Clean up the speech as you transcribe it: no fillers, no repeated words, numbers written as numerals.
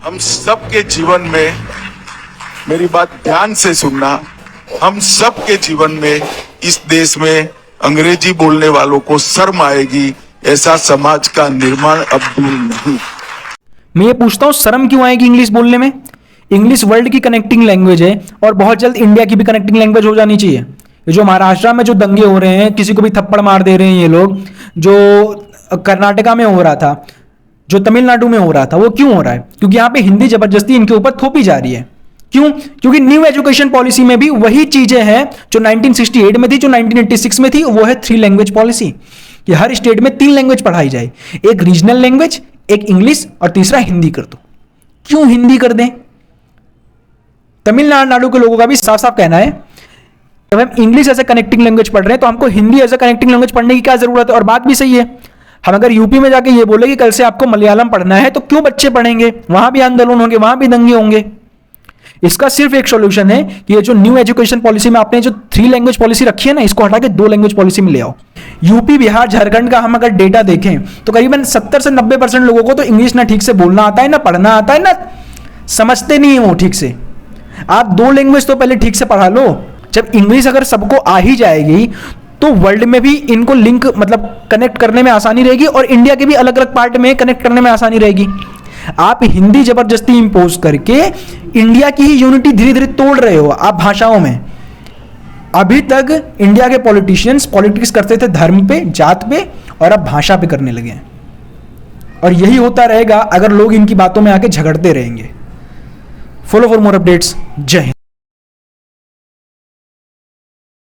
हम सबके जीवन में, मेरी बात ध्यान से सुनना, हम सबके जीवन में इस देश में अंग्रेजी बोलने वालों को शर्म आएगी, ऐसा समाज का निर्माण अब दूर नहीं। मैं ये पूछता हूँ, शर्म क्यों आएगी इंग्लिश बोलने में? इंग्लिश वर्ल्ड की कनेक्टिंग लैंग्वेज है और बहुत जल्द इंडिया की भी कनेक्टिंग लैंग्वेज हो जानी चाहिए। ये जो महाराष्ट्र में जो दंगे हो रहे हैं, किसी को भी थप्पड़ मार दे रहे हैं ये लोग, जो कर्नाटका में हो रहा था, जो तमिलनाडु में हो रहा था, वो क्यों हो रहा है? क्योंकि यहाँ पे हिंदी जबरदस्ती इनके ऊपर थोपी जा रही है। क्यों? क्योंकि न्यू एजुकेशन पॉलिसी में भी वही चीजें हैं जो 1968 में थी, जो 1986 में थी, वो है 3 लैंग्वेज पॉलिसी कि हर स्टेट में 3 लैंग्वेज पढ़ाई जाए, एक रीजनल लैंग्वेज, एक इंग्लिश और तीसरा हिंदी कर दो। क्यों हिंदी कर दें? तमिलनाडु के लोगों का भी साफ साफ कहना है, जब हम English as a connecting language पढ़ रहे हैं तो हमको Hindi as a connecting language पढ़ने की क्या जरूरत है? और बात भी सही है। हम अगर यूपी में जाके ये बोले कि कल से आपको मलयालम पढ़ना है, तो क्यों बच्चे पढ़ेंगे? वहां भी आंदोलन होंगे, वहां भी दंगे होंगे। इसका सिर्फ एक सॉल्यूशन है कि ये जो न्यू एजुकेशन पॉलिसी में आपने जो 3 लैंग्वेज पॉलिसी रखी है ना, इसको हटा के 2 लैंग्वेज पॉलिसी में ले आओ। यूपी, बिहार, झारखंड का हम अगर डेटा देखें तो करीबन 70 से 90% लोगों को तो इंग्लिश ना ठीक से बोलना आता है, ना पढ़ना आता है, ना समझते नहीं है वो ठीक से। आप 2 लैंग्वेज तो पहले ठीक से पढ़ा लो। जब इंग्लिश अगर सबको आ ही जाएगी तो वर्ल्ड में भी इनको लिंक मतलब कनेक्ट करने में आसानी रहेगी और इंडिया के भी अलग अलग पार्ट में कनेक्ट करने में आसानी रहेगी। आप हिंदी जबरदस्ती इंपोज करके इंडिया की ही यूनिटी धीरे धीरे तोड़ रहे हो आप भाषाओं में। अभी तक इंडिया के पॉलिटिशियंस पॉलिटिक्स करते थे धर्म पे, जात पे, और अब भाषा पे करने लगे हैं। और यही होता रहेगा अगर लोग इनकी बातों में आके झगड़ते रहेंगे। Follow for more updates. जय हिंद।